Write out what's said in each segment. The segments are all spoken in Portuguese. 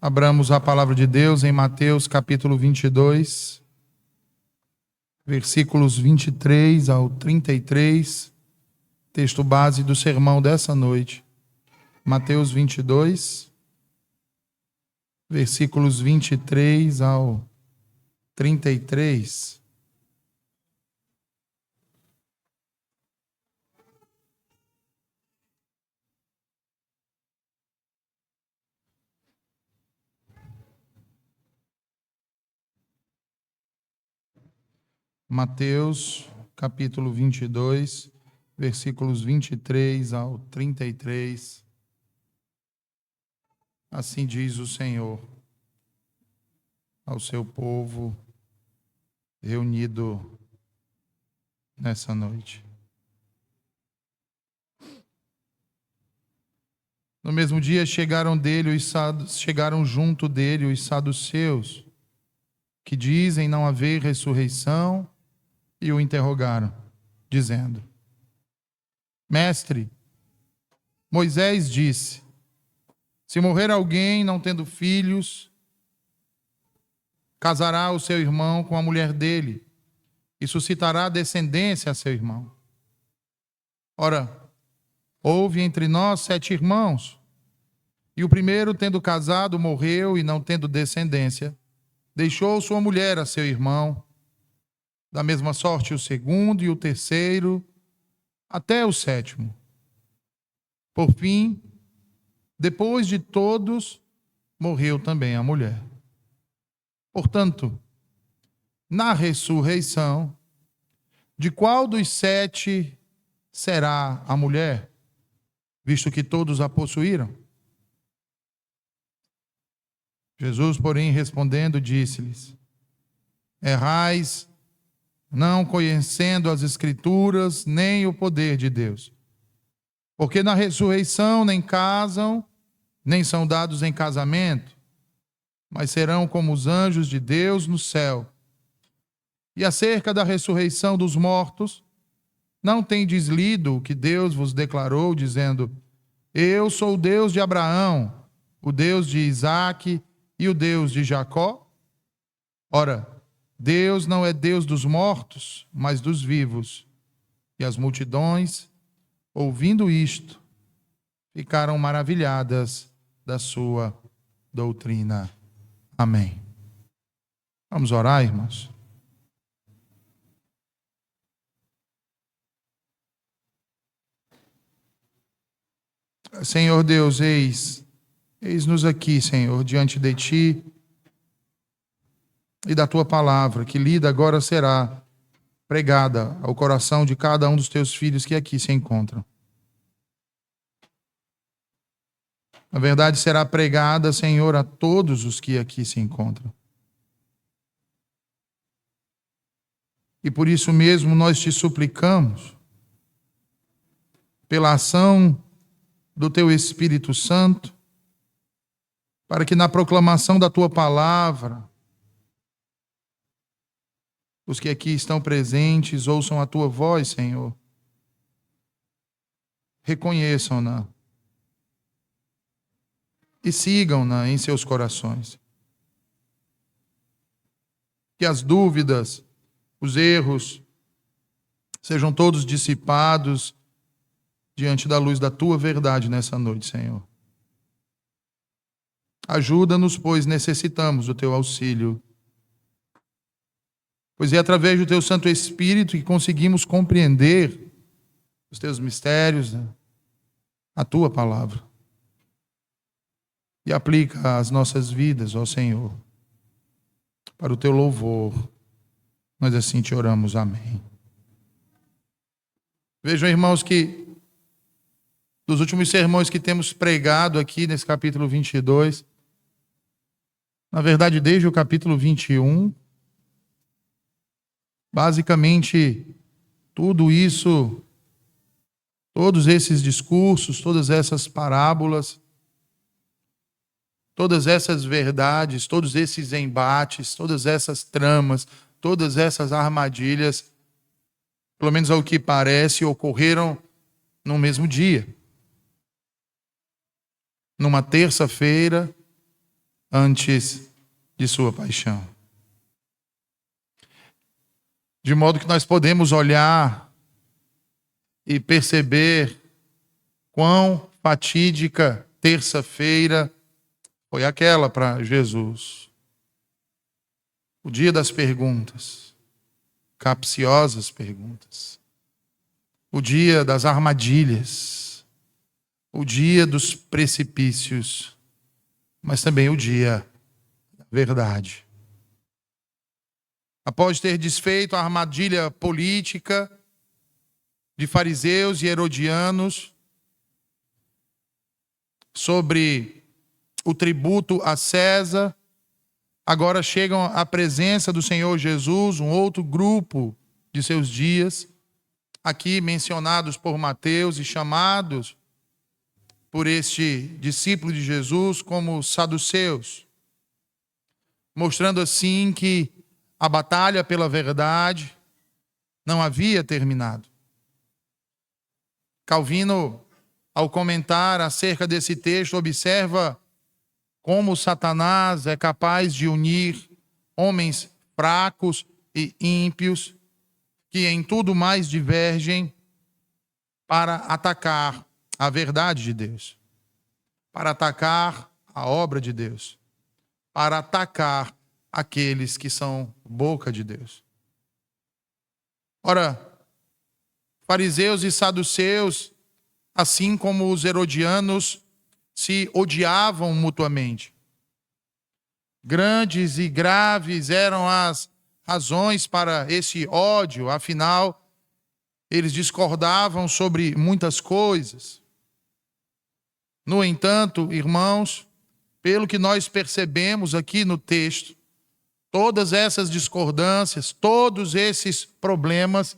Abramos a palavra de Deus em Mateus capítulo 22, versículos 23 ao 33, texto base do sermão dessa noite. Mateus 22, versículos 23 ao 33. Mateus, capítulo 22, versículos 23 ao 33. Assim diz o Senhor ao seu povo reunido nessa noite. No mesmo dia chegaram junto dele os saduceus, que dizem não haver ressurreição, e o interrogaram, dizendo: Mestre, Moisés disse: se morrer alguém não tendo filhos, casará o seu irmão com a mulher dele e suscitará descendência a seu irmão. Ora, houve entre nós 7 irmãos, e o primeiro, tendo casado, morreu e não tendo descendência, deixou sua mulher a seu irmão. Da mesma sorte o segundo e o terceiro, até o 7º. Por fim, depois de todos, morreu também a mulher. Portanto, na ressurreição, de qual dos 7 será a mulher, visto que todos a possuíram? Jesus, porém, respondendo, disse-lhes: errais, não conhecendo as Escrituras, nem o poder de Deus. Porque na ressurreição nem casam, nem são dados em casamento, mas serão como os anjos de Deus no céu. E acerca da ressurreição dos mortos, não tendes lido o que Deus vos declarou, dizendo: eu sou o Deus de Abraão, o Deus de Isaque e o Deus de Jacó? Ora, Deus não é Deus dos mortos, mas dos vivos. E as multidões, ouvindo isto, ficaram maravilhadas da sua doutrina. Amém. Vamos orar, irmãos? Senhor Deus, eis-nos aqui, Senhor, diante de Ti e da Tua palavra, que lida agora será pregada ao coração de cada um dos Teus filhos que aqui se encontram. Na verdade, será pregada, Senhor, a todos os que aqui se encontram. E por isso mesmo nós Te suplicamos, pela ação do Teu Espírito Santo, para que na proclamação da Tua palavra, os que aqui estão presentes ouçam a Tua voz, Senhor. Reconheçam-na e sigam-na em seus corações. Que as dúvidas, os erros, sejam todos dissipados diante da luz da Tua verdade nessa noite, Senhor. Ajuda-nos, pois necessitamos do Teu auxílio. Pois é através do Teu Santo Espírito que conseguimos compreender os Teus mistérios, a Tua palavra. E aplica as nossas vidas, ó Senhor, para o Teu louvor. Nós assim Te oramos. Amém. Vejam, irmãos, que dos últimos sermões que temos pregado aqui nesse capítulo 22, na verdade desde o capítulo 21, basicamente, tudo isso, todos esses discursos, todas essas parábolas, todas essas verdades, todos esses embates, todas essas tramas, todas essas armadilhas, pelo menos ao que parece, ocorreram no mesmo dia. Numa terça-feira, antes de sua paixão. De modo que nós podemos olhar e perceber quão fatídica terça-feira foi aquela para Jesus. O dia das perguntas, capciosas perguntas. O dia das armadilhas. O dia dos precipícios. Mas também o dia da verdade. Após ter desfeito a armadilha política de fariseus e herodianos sobre o tributo a César, agora chegam à presença do Senhor Jesus, um outro grupo de seus dias, aqui mencionados por Mateus e chamados por este discípulo de Jesus como saduceus, mostrando assim que a batalha pela verdade não havia terminado. Calvino, ao comentar acerca desse texto, observa como Satanás é capaz de unir homens fracos e ímpios, que em tudo mais divergem, para atacar a verdade de Deus, para atacar a obra de Deus, para atacar aqueles que são boca de Deus. Ora, fariseus e saduceus, assim como os herodianos, se odiavam mutuamente. Grandes e graves eram as razões para esse ódio, afinal, eles discordavam sobre muitas coisas. No entanto, irmãos, pelo que nós percebemos aqui no texto, todas essas discordâncias, todos esses problemas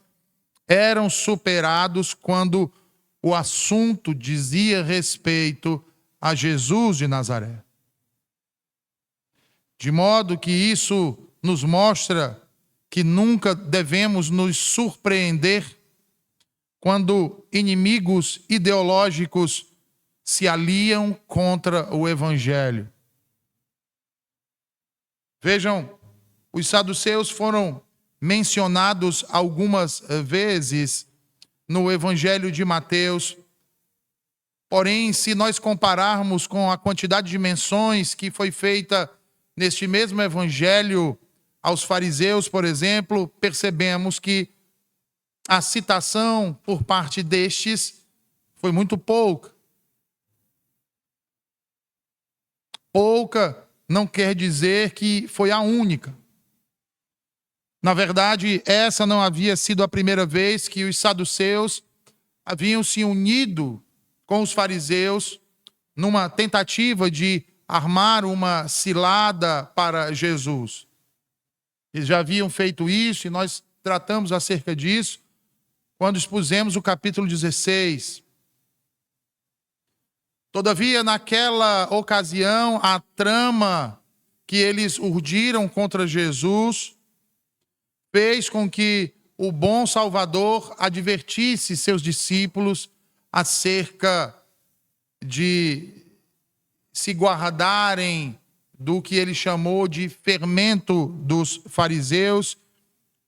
eram superados quando o assunto dizia respeito a Jesus de Nazaré. De modo que isso nos mostra que nunca devemos nos surpreender quando inimigos ideológicos se aliam contra o Evangelho. Vejam, os saduceus foram mencionados algumas vezes no Evangelho de Mateus. Porém, se nós compararmos com a quantidade de menções que foi feita neste mesmo Evangelho aos fariseus, por exemplo, percebemos que a citação por parte destes foi muito pouca. Pouca não quer dizer que foi a única. Na verdade, essa não havia sido a primeira vez que os saduceus haviam se unido com os fariseus numa tentativa de armar uma cilada para Jesus. Eles já haviam feito isso e nós tratamos acerca disso quando expusemos o capítulo 16. Todavia, naquela ocasião, a trama que eles urdiram contra Jesus fez com que o bom Salvador advertisse seus discípulos acerca de se guardarem do que ele chamou de fermento dos fariseus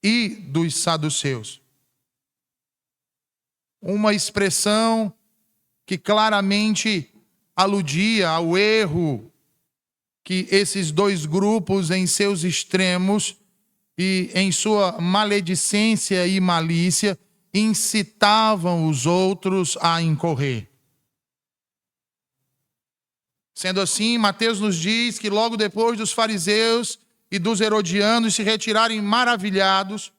e dos saduceus. Uma expressão que claramente aludia ao erro que esses dois grupos, em seus extremos e em sua maledicência e malícia, incitavam os outros a incorrer. Sendo assim, Mateus nos diz que logo depois dos fariseus e dos herodianos se retirarem maravilhados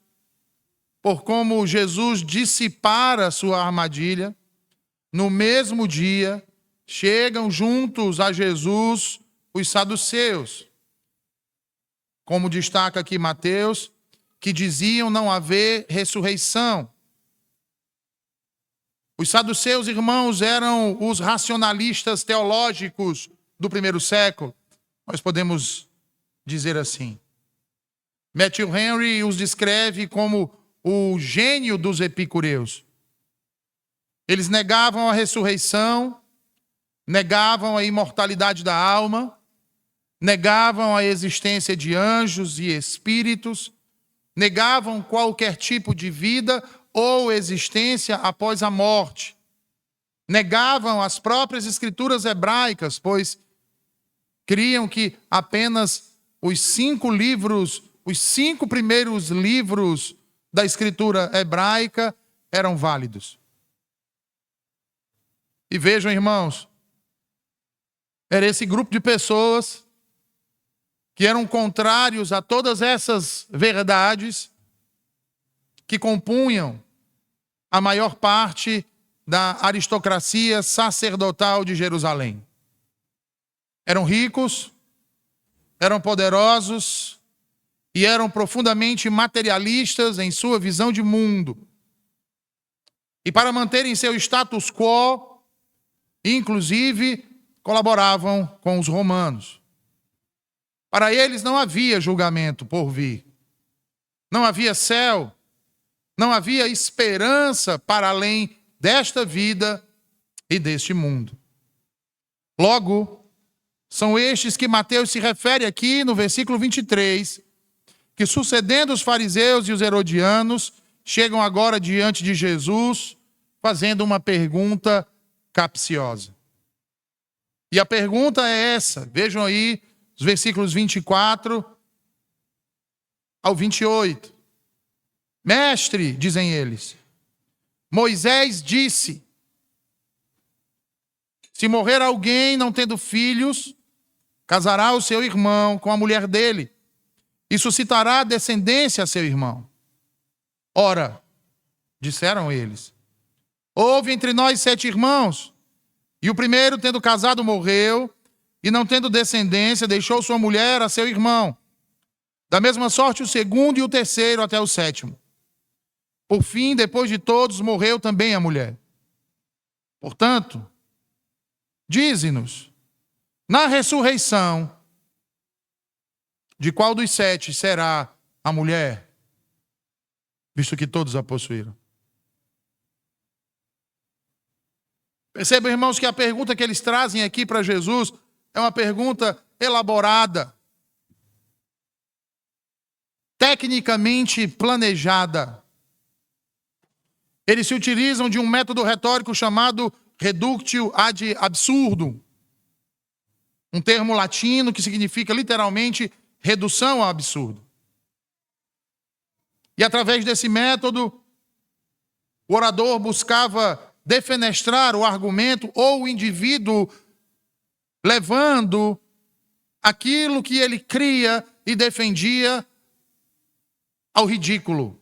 por como Jesus dissipara sua armadilha, no mesmo dia chegam juntos a Jesus os saduceus, como destaca aqui Mateus, que diziam não haver ressurreição. Os saduceus, irmãos, eram os racionalistas teológicos do primeiro século. Nós podemos dizer assim. Matthew Henry os descreve como o gênio dos epicureus. Eles negavam a ressurreição, negavam a imortalidade da alma, negavam a existência de anjos e espíritos, negavam qualquer tipo de vida ou existência após a morte. Negavam as próprias escrituras hebraicas, pois criam que apenas os 5 primeiros livros da escritura hebraica eram válidos. E vejam, irmãos, era esse grupo de pessoas que eram contrários a todas essas verdades que compunham a maior parte da aristocracia sacerdotal de Jerusalém. Eram ricos, eram poderosos e eram profundamente materialistas em sua visão de mundo. E para manterem seu status quo, inclusive, colaboravam com os romanos. Para eles não havia julgamento por vir. Não havia céu. Não havia esperança para além desta vida e deste mundo. Logo, são estes que Mateus se refere aqui no versículo 23, que sucedendo os fariseus e os herodianos, chegam agora diante de Jesus, fazendo uma pergunta capciosa. E a pergunta é essa, vejam aí os versículos 24 ao 28. Mestre, dizem eles, Moisés disse, se morrer alguém não tendo filhos, casará o seu irmão com a mulher dele e suscitará descendência a seu irmão. Ora, disseram eles, houve entre nós 7 irmãos, e o primeiro, tendo casado, morreu, e não tendo descendência, deixou sua mulher a seu irmão. Da mesma sorte o segundo e o terceiro até o 7º. Por fim, depois de todos, morreu também a mulher. Portanto, dize-nos, na ressurreição, de qual dos 7 será a mulher, visto que todos a possuíram? Percebam, irmãos, que a pergunta que eles trazem aqui para Jesus é uma pergunta elaborada, tecnicamente planejada. Eles se utilizam de um método retórico chamado reductio ad absurdum, um termo latino que significa literalmente redução ao absurdo. E através desse método, o orador buscava defenestrar o argumento ou o indivíduo levando aquilo que ele cria e defendia ao ridículo.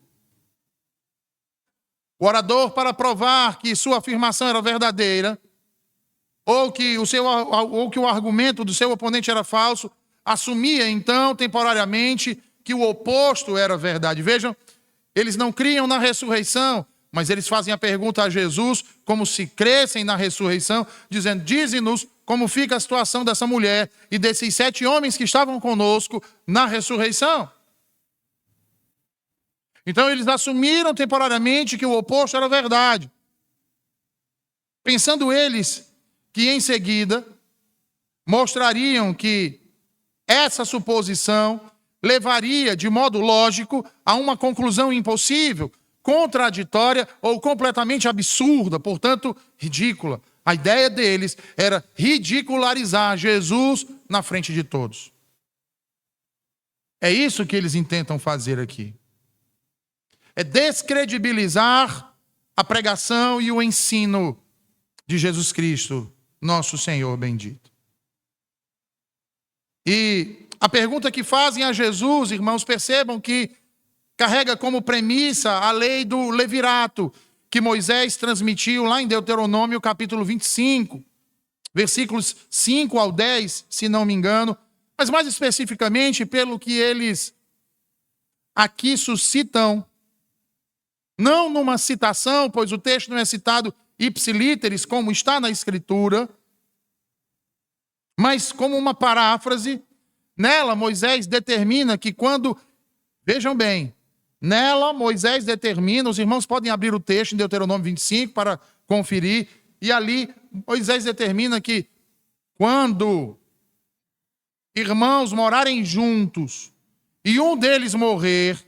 O orador, para provar que sua afirmação era verdadeira, ou que o argumento do seu oponente era falso, assumia então temporariamente que o oposto era verdade. Vejam, eles não criam na ressurreição, mas eles fazem a pergunta a Jesus como se crescem na ressurreição, dizendo, dize-nos como fica a situação dessa mulher e desses 7 homens que estavam conosco na ressurreição. Então eles assumiram temporariamente que o oposto era verdade. Pensando eles que em seguida mostrariam que essa suposição levaria de modo lógico a uma conclusão impossível, contraditória ou completamente absurda, portanto, ridícula. A ideia deles era ridicularizar Jesus na frente de todos. É isso que eles intentam fazer aqui. É descredibilizar a pregação e o ensino de Jesus Cristo, nosso Senhor bendito. E a pergunta que fazem a Jesus, irmãos, percebam que carrega como premissa a lei do levirato, que Moisés transmitiu lá em Deuteronômio capítulo 25, versículos 5 ao 10, se não me engano, mas mais especificamente pelo que eles aqui suscitam, não numa citação, pois o texto não é citado ipsilíteris, como está na Escritura, mas como uma paráfrase. Nela, Moisés determina que quando, vejam bem, nela Moisés determina, os irmãos podem abrir o texto em Deuteronômio 25 para conferir, e ali Moisés determina que quando irmãos morarem juntos e um deles morrer,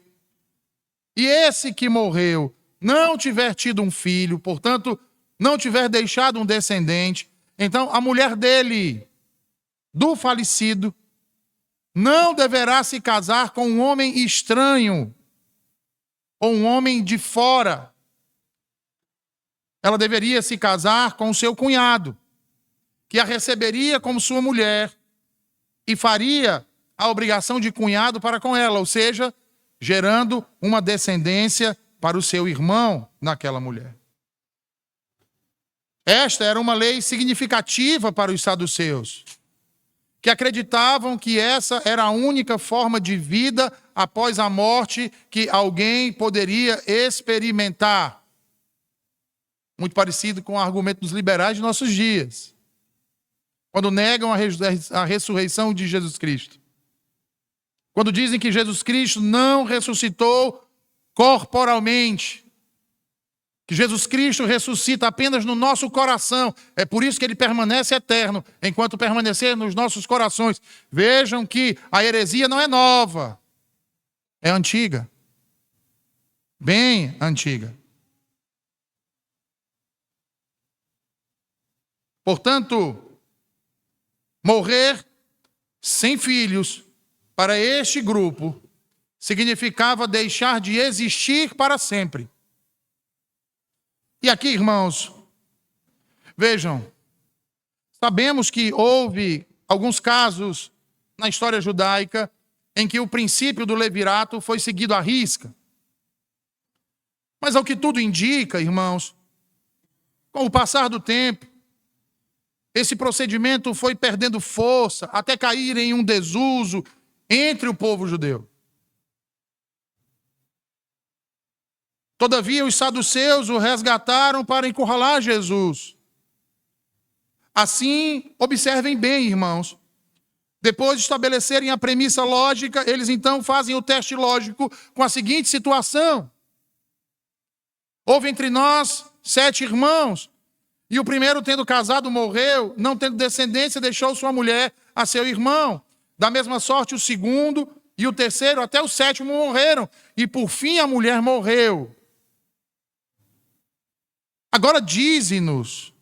e esse que morreu não tiver tido um filho, portanto, não tiver deixado um descendente, então a mulher dele, do falecido, não deverá se casar com um homem estranho ou um homem de fora. Ela deveria se casar com o seu cunhado, que a receberia como sua mulher e faria a obrigação de cunhado para com ela, ou seja, gerando uma descendência para o seu irmão naquela mulher. Esta era uma lei significativa para os saduceus, que acreditavam que essa era a única forma de vida após a morte que alguém poderia experimentar. Muito parecido com o argumento dos liberais de nossos dias, quando negam a ressurreição de Jesus Cristo. Quando dizem que Jesus Cristo não ressuscitou corporalmente, que Jesus Cristo ressuscita apenas no nosso coração. É por isso que ele permanece eterno, enquanto permanecer nos nossos corações. Vejam que a heresia não é nova, é antiga. Bem antiga. Portanto, morrer sem filhos para este grupo significava deixar de existir para sempre. E aqui, irmãos, vejam, sabemos que houve alguns casos na história judaica em que o princípio do levirato foi seguido à risca. Mas ao que tudo indica, irmãos, com o passar do tempo, esse procedimento foi perdendo força até cair em um desuso entre o povo judeu. Todavia, os saduceus o resgataram para encurralar Jesus. Assim, observem bem, irmãos. Depois de estabelecerem a premissa lógica, eles então fazem o teste lógico com a seguinte situação. Houve entre nós 7 irmãos, e o primeiro, tendo casado, morreu, não tendo descendência, deixou sua mulher a seu irmão. Da mesma sorte, o segundo e o terceiro, até o 7º morreram, e por fim a mulher morreu. Agora dize-nos,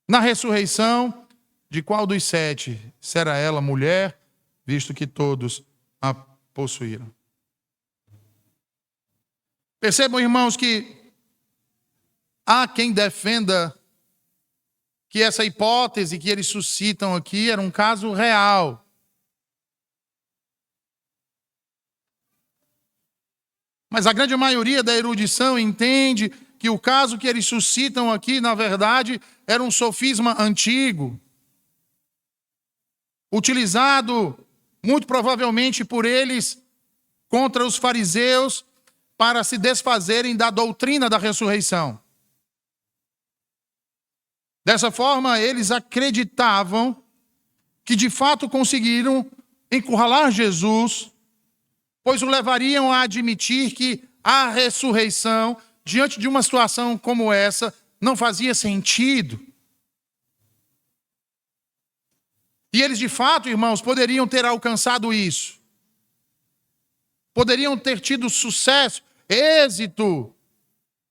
na ressurreição, de qual dos 7 será ela mulher, visto que todos a possuíram. Percebam, irmãos, que há quem defenda que essa hipótese que eles suscitam aqui era um caso real. Mas a grande maioria da erudição entende que o caso que eles suscitam aqui, na verdade, era um sofisma antigo, utilizado muito provavelmente por eles contra os fariseus para se desfazerem da doutrina da ressurreição. Dessa forma, eles acreditavam que de fato conseguiram encurralar Jesus, pois o levariam a admitir que a ressurreição, diante de uma situação como essa, não fazia sentido. E eles, de fato, irmãos, poderiam ter alcançado isso. Poderiam ter tido sucesso, êxito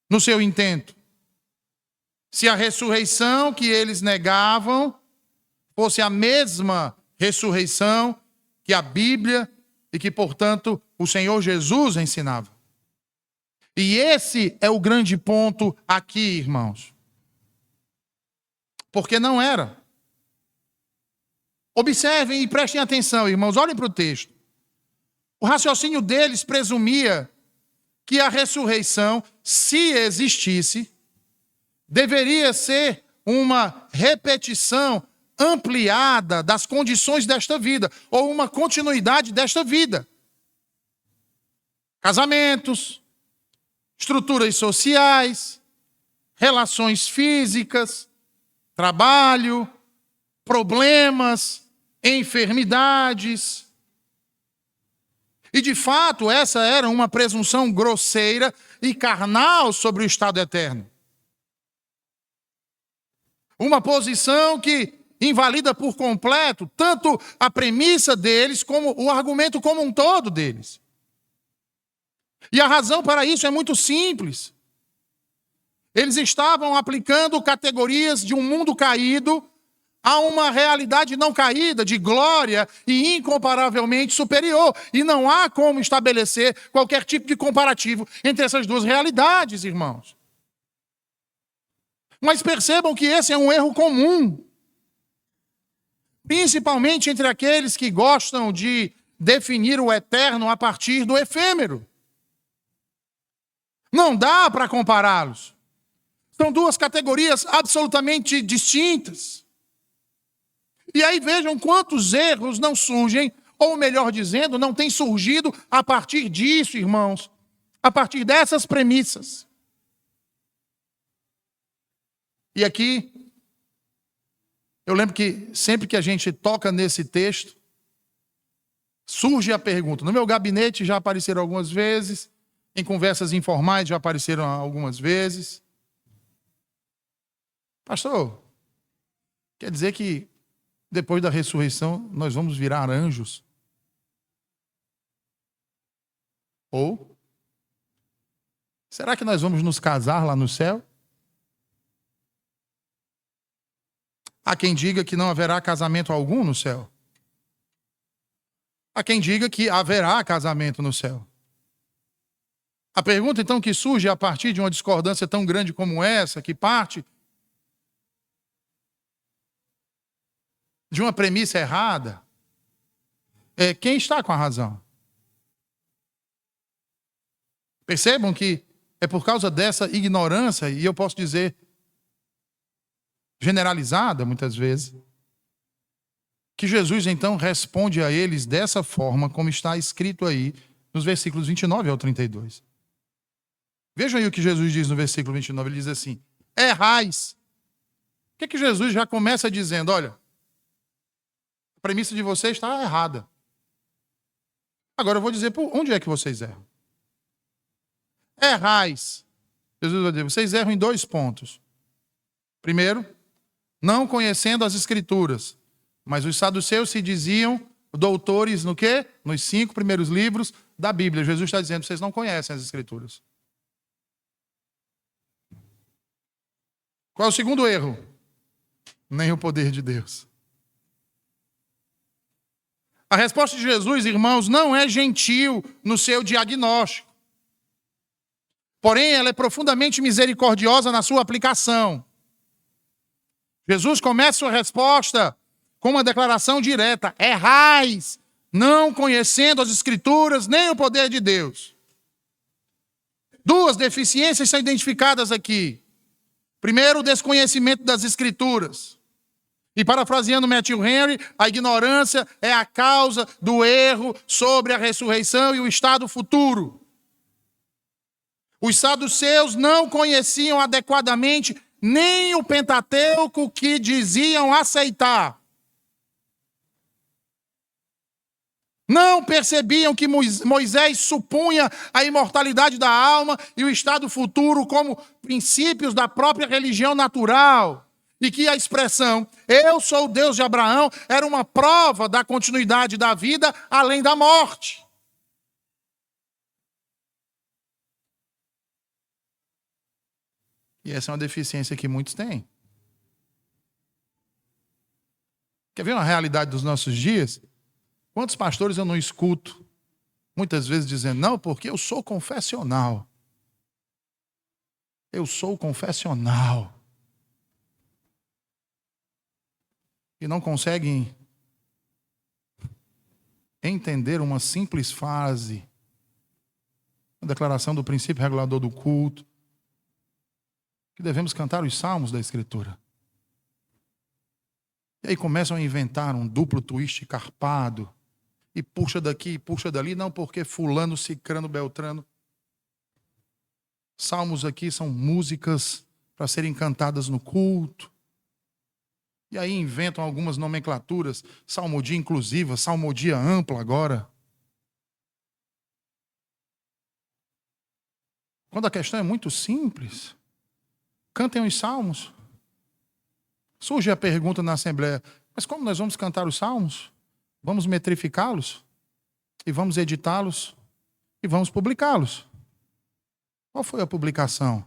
no seu intento. Se a ressurreição que eles negavam fosse a mesma ressurreição que a Bíblia e que, portanto, o Senhor Jesus ensinava. E esse é o grande ponto aqui, irmãos. Porque não era. Observem e prestem atenção, irmãos, olhem para o texto. O raciocínio deles presumia que a ressurreição, se existisse, deveria ser uma repetição ampliada das condições desta vida, ou uma continuidade desta vida. Casamentos, estruturas sociais, relações físicas, trabalho, problemas, enfermidades. E, de fato, essa era uma presunção grosseira e carnal sobre o estado eterno. Uma posição que invalida por completo tanto a premissa deles como o argumento como um todo deles. E a razão para isso é muito simples. Eles estavam aplicando categorias de um mundo caído a uma realidade não caída, de glória e incomparavelmente superior. E não há como estabelecer qualquer tipo de comparativo entre essas duas realidades, irmãos. Mas percebam que esse é um erro comum, principalmente entre aqueles que gostam de definir o eterno a partir do efêmero. Não dá para compará-los. São duas categorias absolutamente distintas. E aí vejam quantos erros não surgem, ou melhor dizendo, não têm surgido a partir disso, irmãos, a partir dessas premissas. E aqui, eu lembro que sempre que a gente toca nesse texto, surge a pergunta. No meu gabinete já apareceram algumas vezes, em conversas informais já apareceram algumas vezes. Pastor, quer dizer que depois da ressurreição nós vamos virar anjos? Ou, será que nós vamos nos casar lá no céu? Há quem diga que não haverá casamento algum no céu. Há quem diga que haverá casamento no céu. A pergunta, então, que surge a partir de uma discordância tão grande como essa, que parte de uma premissa errada, é quem está com a razão? Percebam que é por causa dessa ignorância, e eu posso dizer generalizada muitas vezes, que Jesus então responde a eles dessa forma, como está escrito aí nos versículos 29 ao 32. Vejam aí o que Jesus diz no versículo 29, ele diz assim: errais. O que Jesus já começa dizendo? Olha, a premissa de vocês está errada. Agora eu vou dizer por onde é que vocês erram. Errais. Jesus vai dizer, vocês erram em 2 pontos. Primeiro, não conhecendo as Escrituras. Mas os saduceus se diziam doutores no quê? Nos 5 primeiros livros da Bíblia. Jesus está dizendo, vocês não conhecem as Escrituras. Qual é o segundo erro? Nem o poder de Deus. A resposta de Jesus, irmãos, não é gentil no seu diagnóstico. Porém, ela é profundamente misericordiosa na sua aplicação. Jesus começa sua resposta com uma declaração direta: errais, não conhecendo as Escrituras nem o poder de Deus. 2 deficiências são identificadas aqui. Primeiro, o desconhecimento das Escrituras. E parafraseando Matthew Henry, a ignorância é a causa do erro sobre a ressurreição e o estado futuro. Os saduceus não conheciam adequadamente nem o Pentateuco que diziam aceitar. Não percebiam que Moisés supunha a imortalidade da alma e o estado futuro como princípios da própria religião natural. E que a expressão, eu sou o Deus de Abraão, era uma prova da continuidade da vida além da morte. E essa é uma deficiência que muitos têm. Quer ver uma realidade dos nossos dias? Quantos pastores eu não escuto, muitas vezes dizendo, não, porque eu sou confessional. Eu sou confessional. E não conseguem entender uma simples frase, a declaração do princípio regulador do culto, que devemos cantar os salmos da Escritura. E aí começam a inventar um duplo twist carpado, e puxa daqui, e puxa dali, não porque fulano, cicrano, beltrano. Salmos aqui são músicas para serem cantadas no culto. E aí inventam algumas nomenclaturas, salmodia inclusiva, salmodia ampla agora. Quando a questão é muito simples, cantem os salmos. Surge a pergunta na Assembleia: mas como nós vamos cantar os salmos? Vamos metrificá-los? E vamos editá-los? E vamos publicá-los? Qual foi a publicação?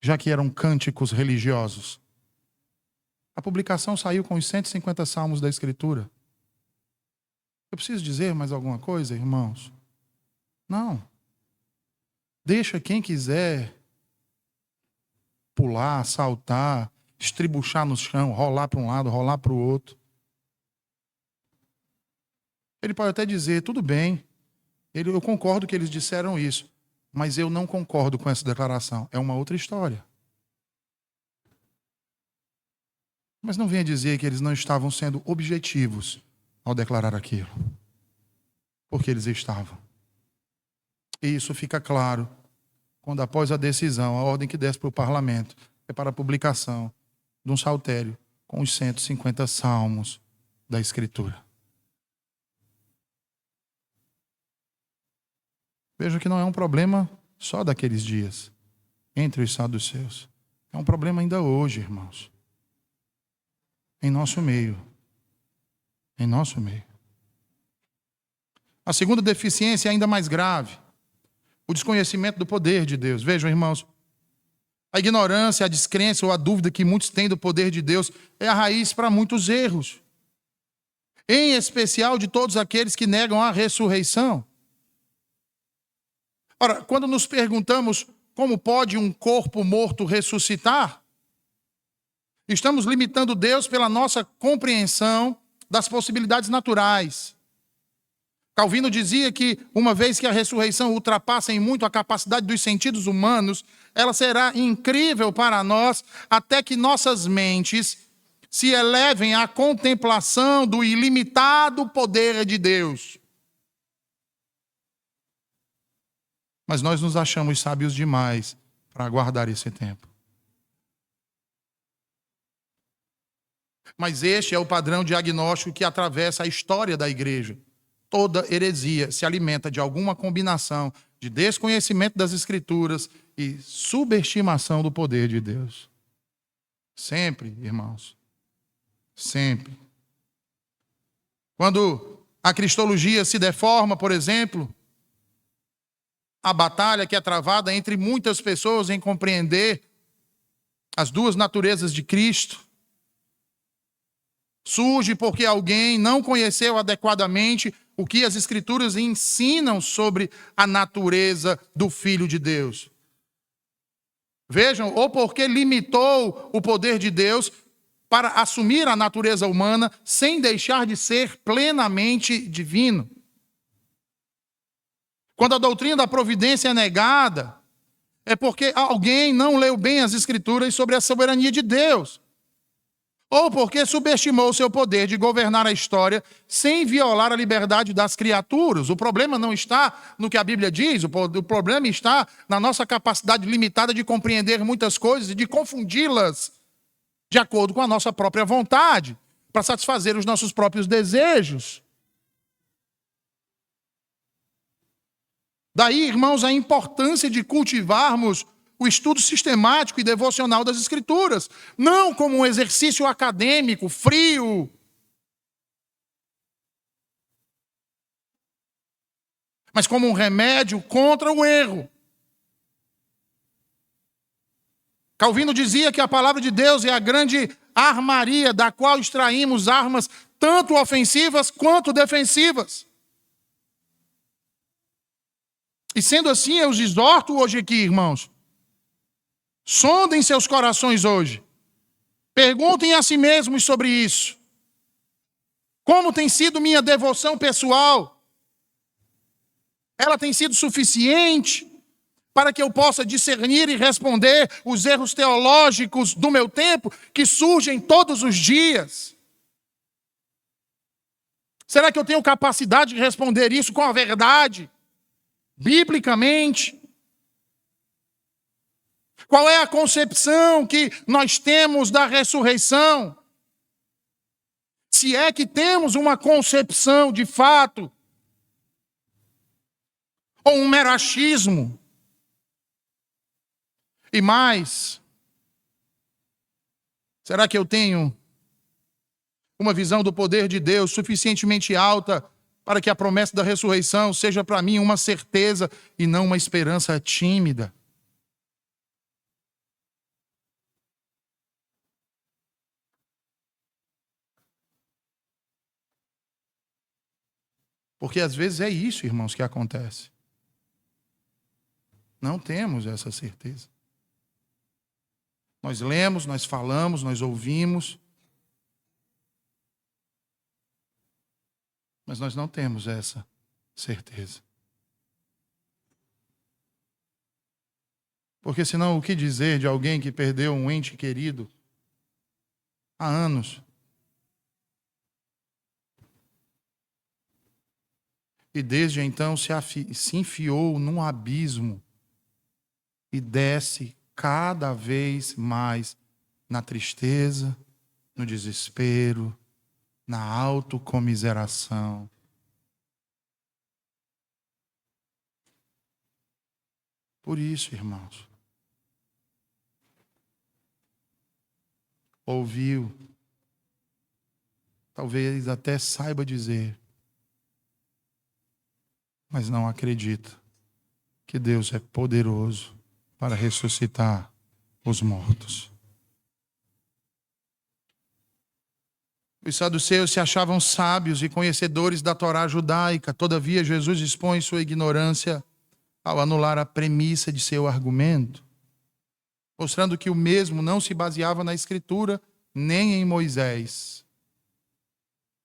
Já que eram cânticos religiosos. A publicação saiu com os 150 salmos da Escritura. Eu preciso dizer mais alguma coisa, irmãos? Não. Deixa quem quiser pular, saltar, estribuchar no chão, rolar para um lado, rolar para o outro. Ele pode até dizer, tudo bem, eu concordo que eles disseram isso, mas eu não concordo com essa declaração. É uma outra história. Mas não venha dizer que eles não estavam sendo objetivos ao declarar aquilo. Porque eles estavam. E isso fica claro quando, após a decisão, a ordem que desce para o parlamento é para a publicação de um saltério com os 150 salmos da Escritura. Veja que não é um problema só daqueles dias, entre os saduceus. É um problema ainda hoje, irmãos. Em nosso meio. Em nosso meio. A segunda deficiência é ainda mais grave. O desconhecimento do poder de Deus. Vejam, irmãos, a ignorância, a descrença ou a dúvida que muitos têm do poder de Deus é a raiz para muitos erros. Em especial de todos aqueles que negam a ressurreição. Ora, quando nos perguntamos como pode um corpo morto ressuscitar, estamos limitando Deus pela nossa compreensão das possibilidades naturais. Calvino dizia que, uma vez que a ressurreição ultrapassa em muito a capacidade dos sentidos humanos, ela será incrível para nós até que nossas mentes se elevem à contemplação do ilimitado poder de Deus. Mas nós nos achamos sábios demais para aguardar esse tempo. Mas este é o padrão diagnóstico que atravessa a história da igreja. Toda heresia se alimenta de alguma combinação de desconhecimento das Escrituras e subestimação do poder de Deus. Sempre, irmãos. Sempre. Quando a cristologia se deforma, por exemplo, a batalha que é travada entre muitas pessoas em compreender as duas naturezas de Cristo surge porque alguém não conheceu adequadamente o que as Escrituras ensinam sobre a natureza do Filho de Deus. Vejam, ou porque limitou o poder de Deus para assumir a natureza humana sem deixar de ser plenamente divino. Quando a doutrina da providência é negada, é porque alguém não leu bem as Escrituras sobre a soberania de Deus. Ou porque subestimou o seu poder de governar a história sem violar a liberdade das criaturas. O problema não está no que a Bíblia diz, o problema está na nossa capacidade limitada de compreender muitas coisas e de confundi-las de acordo com a nossa própria vontade, para satisfazer os nossos próprios desejos. Daí, irmãos, a importância de cultivarmos o estudo sistemático e devocional das Escrituras, não como um exercício acadêmico, frio, mas como um remédio contra o erro. Calvino dizia que a palavra de Deus é a grande armaria da qual extraímos armas tanto ofensivas quanto defensivas. E sendo assim, eu os exorto hoje aqui, irmãos, sondem seus corações hoje. Perguntem a si mesmos sobre isso. Como tem sido minha devoção pessoal? Ela tem sido suficiente para que eu possa discernir e responder os erros teológicos do meu tempo que surgem todos os dias? Será que eu tenho capacidade de responder isso com a verdade? Biblicamente? Qual é a concepção que nós temos da ressurreição? Se é que temos uma concepção de fato, ou um mero achismo. E mais, Será que eu tenho uma visão do poder de Deus suficientemente alta para que a promessa da ressurreição seja para mim uma certeza e não uma esperança tímida? Porque às vezes é isso, irmãos, que acontece. Não temos essa certeza. Nós lemos, nós falamos, nós ouvimos, mas nós não temos essa certeza. Porque senão o que dizer de alguém que perdeu um ente querido há anos? E desde então se enfiou num abismo e desce cada vez mais na tristeza, no desespero, na autocomiseração. Por isso, irmãos, ouviu, talvez até saiba dizer, mas não acredita que Deus é poderoso para ressuscitar os mortos. Os saduceus se achavam sábios e conhecedores da Torá judaica, todavia Jesus expõe sua ignorância ao anular a premissa de seu argumento, mostrando que o mesmo não se baseava na Escritura nem em Moisés,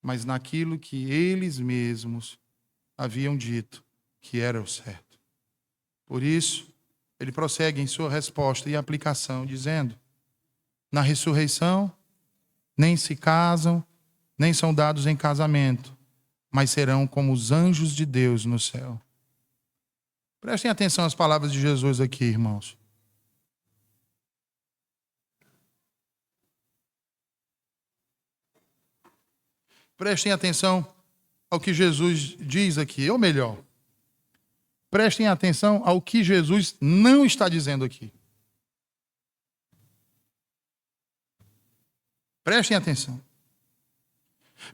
mas naquilo que eles mesmos haviam dito que era o certo. Por isso, ele prossegue em sua resposta e aplicação, dizendo: na ressurreição, nem se casam, nem são dados em casamento, mas serão como os anjos de Deus no céu. Prestem atenção às palavras de Jesus aqui, irmãos. Prestem atenção ao que Jesus diz aqui, ou melhor, prestem atenção ao que Jesus não está dizendo aqui. Prestem atenção.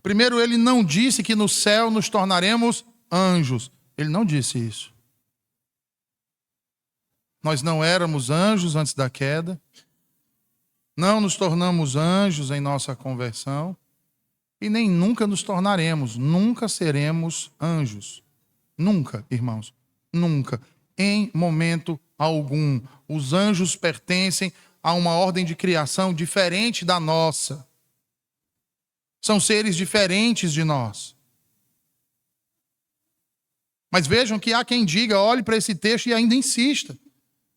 Primeiro, ele não disse que no céu nos tornaremos anjos. Ele não disse isso. Nós não éramos anjos antes da queda. Não nos tornamos anjos em nossa conversão. E nem nunca nos tornaremos. Nunca seremos anjos. Nunca, irmãos. Nunca. Em momento algum. Os anjos pertencem a uma ordem de criação diferente da nossa. São seres diferentes de nós. Mas vejam que há quem diga, olhe para esse texto e ainda insista.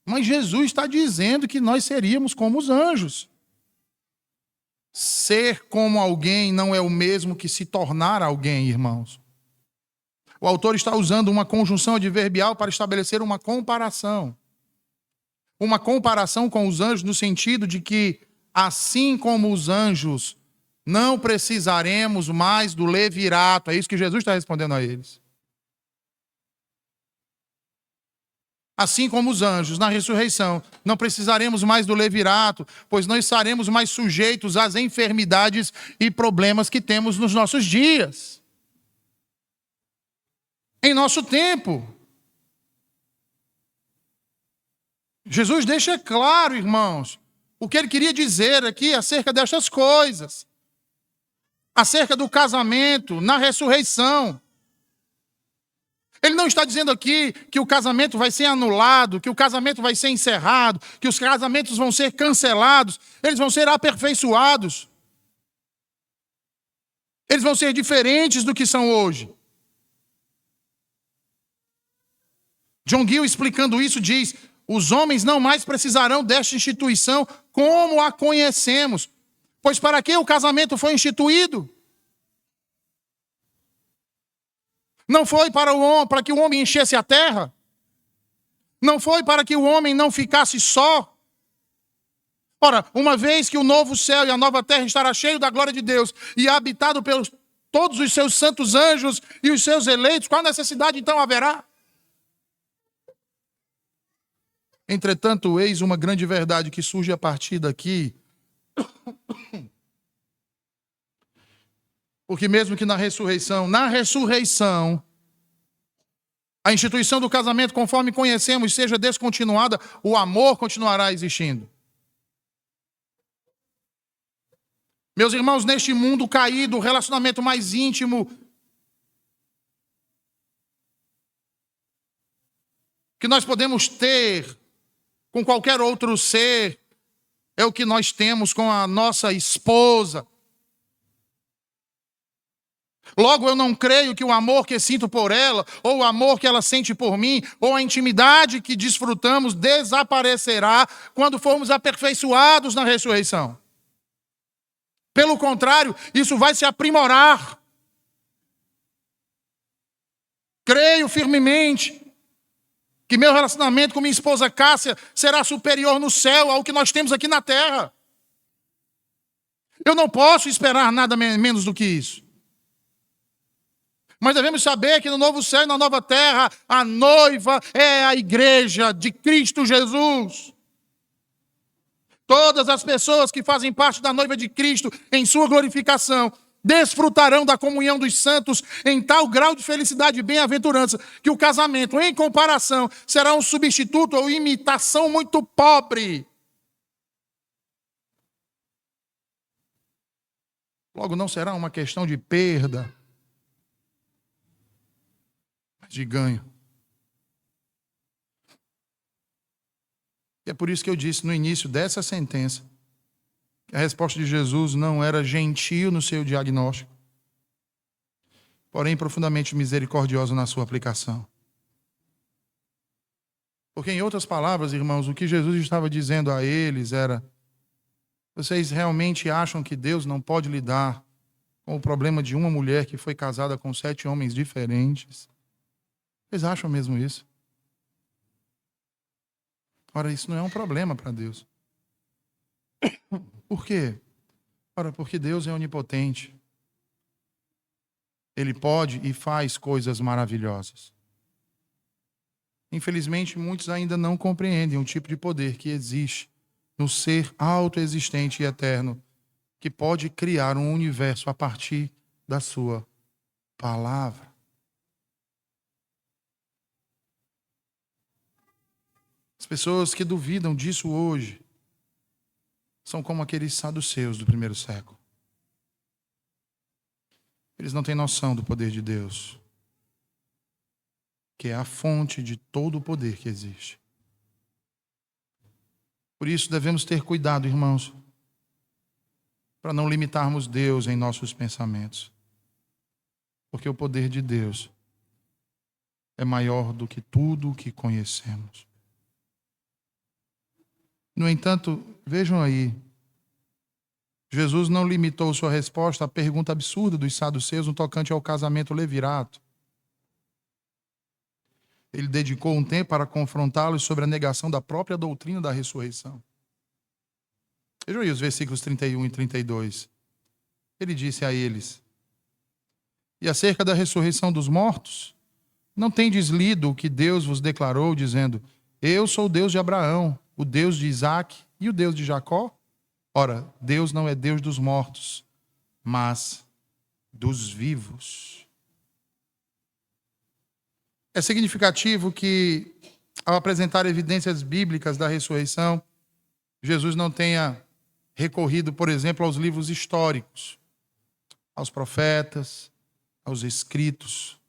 Mas Jesus está dizendo que nós seríamos como os anjos. Ser como alguém não é o mesmo que se tornar alguém, irmãos. O autor está usando uma conjunção adverbial para estabelecer uma comparação. Uma comparação com os anjos no sentido de que, assim como os anjos, não precisaremos mais do levirato. É isso que Jesus está respondendo a eles. Assim como os anjos, na ressurreição, não precisaremos mais do levirato, pois não estaremos mais sujeitos às enfermidades e problemas que temos nos nossos dias. Em nosso tempo. Jesus deixa claro, irmãos, o que ele queria dizer aqui acerca destas coisas. Acerca do casamento, na ressurreição. Ele não está dizendo aqui que o casamento vai ser anulado, que o casamento vai ser encerrado, que os casamentos vão ser cancelados, eles vão ser aperfeiçoados. Eles vão ser diferentes do que são hoje. John Gill, explicando isso, diz: os homens não mais precisarão desta instituição como a conhecemos, pois para que o casamento foi instituído? Não foi para que o homem enchesse a terra? Não foi para que o homem não ficasse só? Ora, uma vez que o novo céu e a nova terra estará cheio da glória de Deus e habitado pelos todos os seus santos anjos e os seus eleitos, qual necessidade então haverá? Entretanto, eis uma grande verdade que surge a partir daqui, Porque mesmo que na ressurreição, a instituição do casamento, conforme conhecemos, seja descontinuada, o amor continuará existindo. Meus irmãos, neste mundo caído, o relacionamento mais íntimo que nós podemos ter com qualquer outro ser é o que nós temos com a nossa esposa. Logo, eu não creio que o amor que sinto por ela, ou o amor que ela sente por mim, ou a intimidade que desfrutamos desaparecerá quando formos aperfeiçoados na ressurreição. Pelo contrário, isso vai se aprimorar. Creio firmemente que meu relacionamento com minha esposa Cássia será superior no céu ao que nós temos aqui na terra. Eu não posso esperar nada menos do que isso. Mas devemos saber que no novo céu e na nova terra, a noiva é a igreja de Cristo Jesus. Todas as pessoas que fazem parte da noiva de Cristo em sua glorificação desfrutarão da comunhão dos santos em tal grau de felicidade e bem-aventurança que o casamento, em comparação, será um substituto ou imitação muito pobre. Logo, não será uma questão de perda, mas de ganho. E é por isso que eu disse no início dessa sentença que a resposta de Jesus não era gentil no seu diagnóstico, porém profundamente misericordiosa na sua aplicação. Porque, em outras palavras, irmãos, o que Jesus estava dizendo a eles era: vocês realmente acham que Deus não pode lidar com o problema de uma mulher que foi casada com 7 homens diferentes? Vocês acham mesmo isso? Ora, isso não é um problema para Deus. Por quê? Ora, porque Deus é onipotente. Ele pode e faz coisas maravilhosas. Infelizmente, muitos ainda não compreendem o tipo de poder que existe no ser autoexistente e eterno, que pode criar um universo a partir da sua palavra. As pessoas que duvidam disso hoje são como aqueles saduceus do primeiro século. Eles não têm noção do poder de Deus, que é a fonte de todo o poder que existe. Por isso devemos ter cuidado, irmãos, para não limitarmos Deus em nossos pensamentos. Porque o poder de Deus é maior do que tudo o que conhecemos. No entanto, vejam aí, Jesus não limitou sua resposta à pergunta absurda dos saduceus no tocante ao casamento levirato. Ele dedicou um tempo para confrontá-los sobre a negação da própria doutrina da ressurreição. Vejam aí os versículos 31 e 32. Ele disse a eles: e acerca da ressurreição dos mortos, não tendes lido o que Deus vos declarou, dizendo: eu sou o Deus de Abraão, o Deus de Isaque e o Deus de Jacó? Ora, Deus não é Deus dos mortos, mas dos vivos. É significativo que, ao apresentar evidências bíblicas da ressurreição, Jesus não tenha recorrido, por exemplo, aos livros históricos, aos profetas, aos escritos.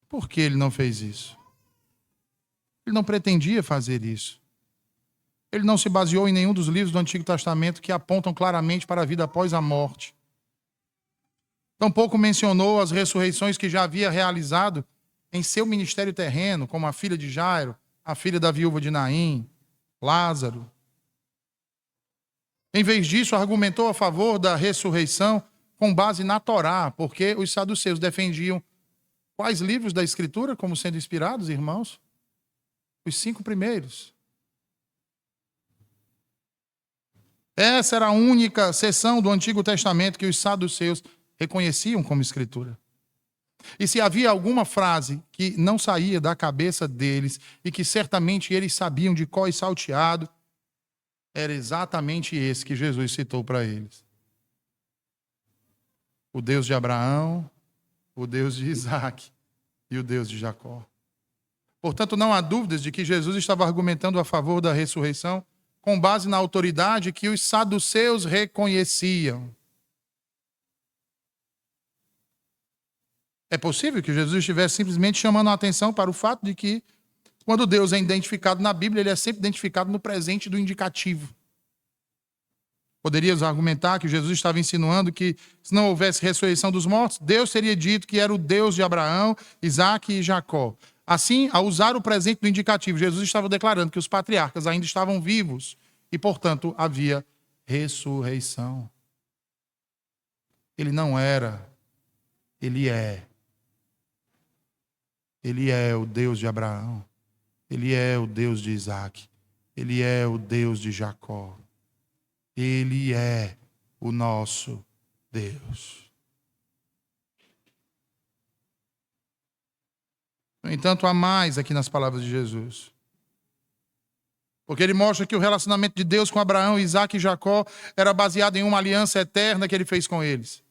Por que ele não fez isso? Ele não pretendia fazer isso. Ele não se baseou em nenhum dos livros do Antigo Testamento que apontam claramente para a vida após a morte. Tampouco mencionou as ressurreições que já havia realizado em seu ministério terreno, como a filha de Jairo, a filha da viúva de Naim, Lázaro. Em vez disso, argumentou a favor da ressurreição com base na Torá, porque os saduceus defendiam quais livros da Escritura como sendo inspirados, irmãos? Os 5 primeiros. Essa era a única seção do Antigo Testamento que os saduceus reconheciam como Escritura. E se havia alguma frase que não saía da cabeça deles e que certamente eles sabiam de cor e salteado, era exatamente esse que Jesus citou para eles. O Deus de Abraão, o Deus de Isaac e o Deus de Jacó. Portanto, não há dúvidas de que Jesus estava argumentando a favor da ressurreição com base na autoridade que os saduceus reconheciam. É possível que Jesus estivesse simplesmente chamando a atenção para o fato de que, quando Deus é identificado na Bíblia, ele é sempre identificado no presente do indicativo. Poderíamos argumentar que Jesus estava insinuando que, se não houvesse ressurreição dos mortos, Deus teria dito que era o Deus de Abraão, Isaac e Jacó. Assim, ao usar o presente do indicativo, Jesus estava declarando que os patriarcas ainda estavam vivos e, portanto, havia ressurreição. Ele não era, ele é. Ele é o Deus de Abraão, ele é o Deus de Isaac, ele é o Deus de Jacó. Ele é o nosso Deus. No entanto, há mais aqui nas palavras de Jesus. Porque ele mostra que o relacionamento de Deus com Abraão, Isaac e Jacó era baseado em uma aliança eterna que ele fez com eles.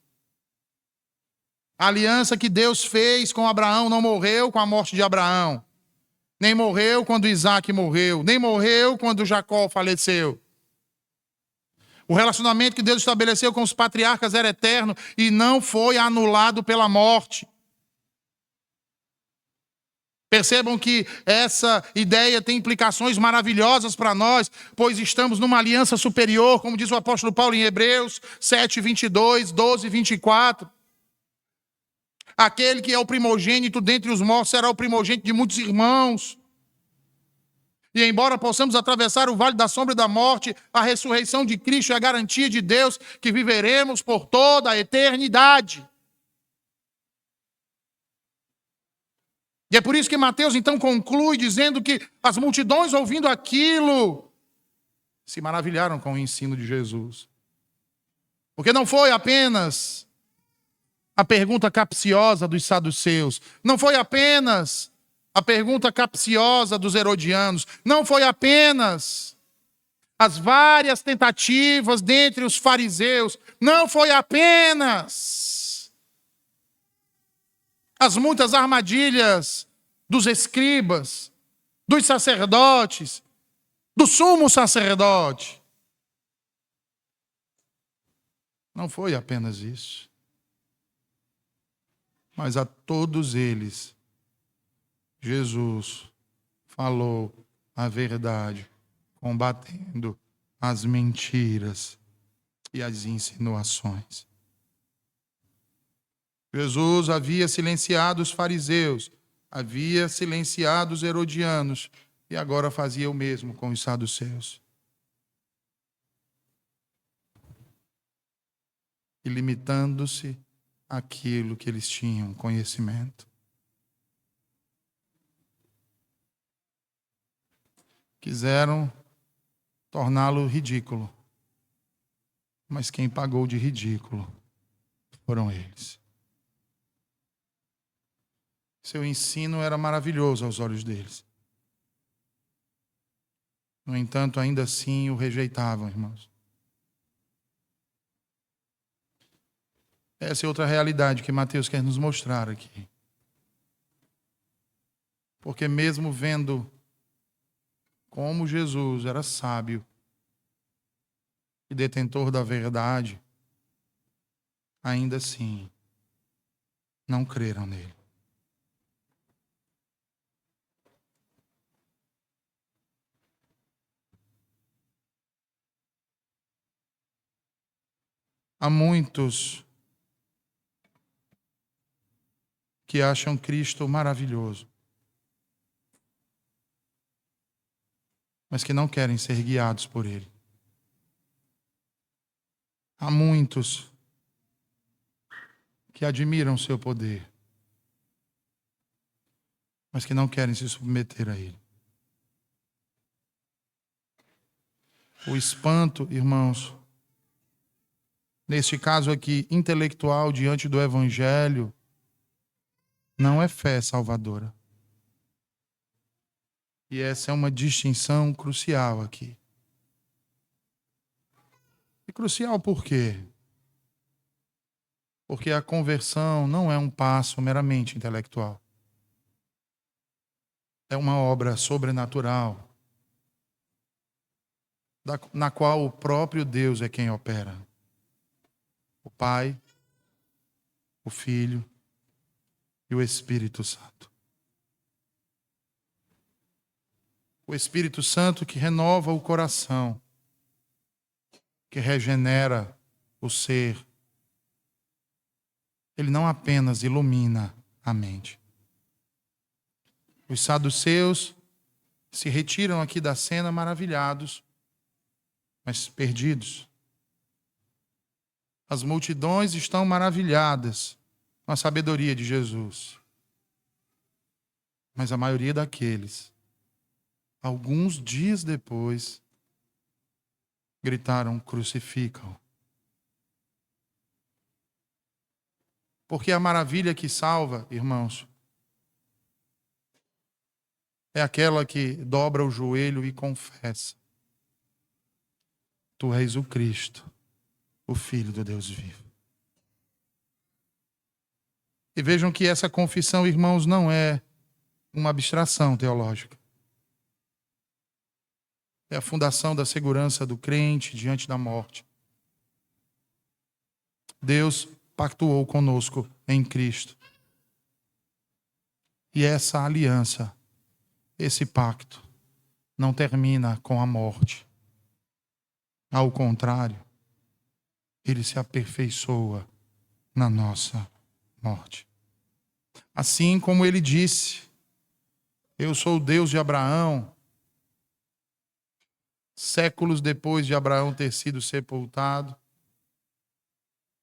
A aliança que Deus fez com Abraão não morreu com a morte de Abraão. Nem morreu quando Isaac morreu. Nem morreu quando Jacó faleceu. O relacionamento que Deus estabeleceu com os patriarcas era eterno e não foi anulado pela morte. Percebam que essa ideia tem implicações maravilhosas para nós, pois estamos numa aliança superior, como diz o apóstolo Paulo em Hebreus 7, 22, 12, 24. Aquele que é o primogênito dentre os mortos será o primogênito de muitos irmãos. E embora possamos atravessar o vale da sombra da morte, a ressurreição de Cristo é a garantia de Deus que viveremos por toda a eternidade. E é por isso que Mateus então conclui dizendo que as multidões ouvindo aquilo se maravilharam com o ensino de Jesus. Porque não foi apenas a pergunta capciosa dos saduceus, não foi apenas a pergunta capciosa dos herodianos, não foi apenas as várias tentativas dentre os fariseus, não foi apenas as muitas armadilhas dos escribas, dos sacerdotes, do sumo sacerdote. Não foi apenas isso. Mas a todos eles, Jesus falou a verdade, combatendo as mentiras e as insinuações. Jesus havia silenciado os fariseus, havia silenciado os herodianos e agora fazia o mesmo com os saduceus. E limitando-se àquilo que eles tinham conhecimento. Quiseram torná-lo ridículo. Mas quem pagou de ridículo foram eles. Seu ensino era maravilhoso aos olhos deles. No entanto, ainda assim o rejeitavam, irmãos. Essa é outra realidade que Mateus quer nos mostrar aqui. Porque mesmo vendo como Jesus era sábio e detentor da verdade, ainda assim não creram nele. Há muitos que acham Cristo maravilhoso, mas que não querem ser guiados por Ele. Há muitos que admiram seu poder, mas que não querem se submeter a Ele. O espanto, irmãos, neste caso aqui, intelectual diante do Evangelho, não é fé salvadora. E essa é uma distinção crucial aqui. E crucial por quê? Porque a conversão não é um passo meramente intelectual. É uma obra sobrenatural, na qual o próprio Deus é quem opera. O Pai, o Filho e o Espírito Santo. O Espírito Santo que renova o coração, que regenera o ser. Ele não apenas ilumina a mente. Os saduceus se retiram aqui da cena maravilhados, mas perdidos. As multidões estão maravilhadas com a sabedoria de Jesus. Mas a maioria daqueles, alguns dias depois, gritaram: crucificam. Porque a maravilha que salva, irmãos, é aquela que dobra o joelho e confessa: Tu és o Cristo, o Filho do Deus vivo. E vejam que essa confissão, irmãos, não é uma abstração teológica. É a fundação da segurança do crente diante da morte. Deus pactuou conosco em Cristo. E essa aliança, esse pacto, não termina com a morte. Ao contrário, ele se aperfeiçoa na nossa morte. Assim como ele disse: eu sou o Deus de Abraão, séculos depois de Abraão ter sido sepultado,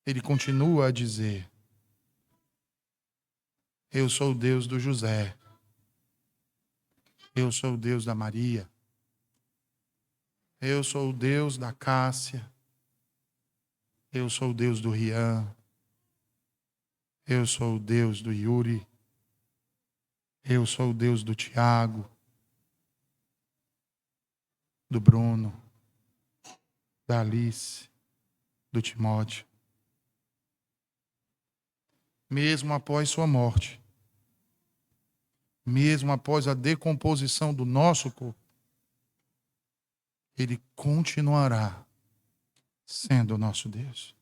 ele continua a dizer: eu sou o Deus do José, eu sou o Deus da Maria, eu sou o Deus da Cássia, eu sou o Deus do Rian, eu sou o Deus do Yuri, eu sou o Deus do Tiago, do Bruno, da Alice, do Timóteo. Mesmo após sua morte, mesmo após a decomposição do nosso corpo, ele continuará sendo o nosso Deus.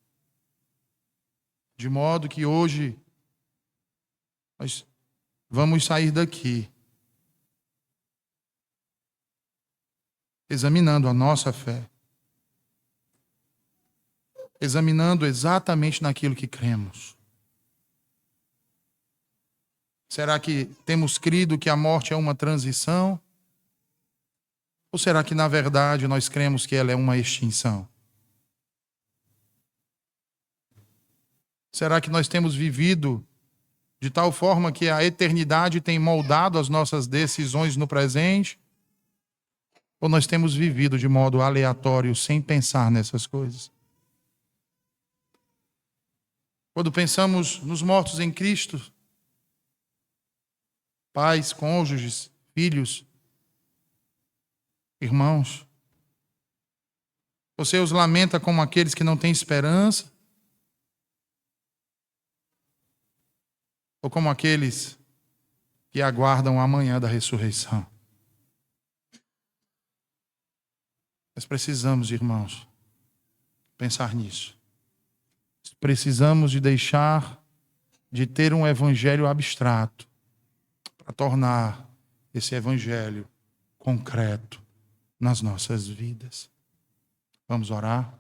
De modo que hoje nós vamos sair daqui examinando a nossa fé, examinando exatamente naquilo que cremos. Será que temos crido que a morte é uma transição? Ou será que, na verdade, nós cremos que ela é uma extinção? Será que nós temos vivido de tal forma que a eternidade tem moldado as nossas decisões no presente? Ou nós temos vivido de modo aleatório, sem pensar nessas coisas? Quando pensamos nos mortos em Cristo, pais, cônjuges, filhos, irmãos, você os lamenta como aqueles que não têm esperança? Ou como aqueles que aguardam a manhã da ressurreição? Nós precisamos, irmãos, pensar nisso. Precisamos de deixar de ter um evangelho abstrato para tornar esse evangelho concreto nas nossas vidas. Vamos orar?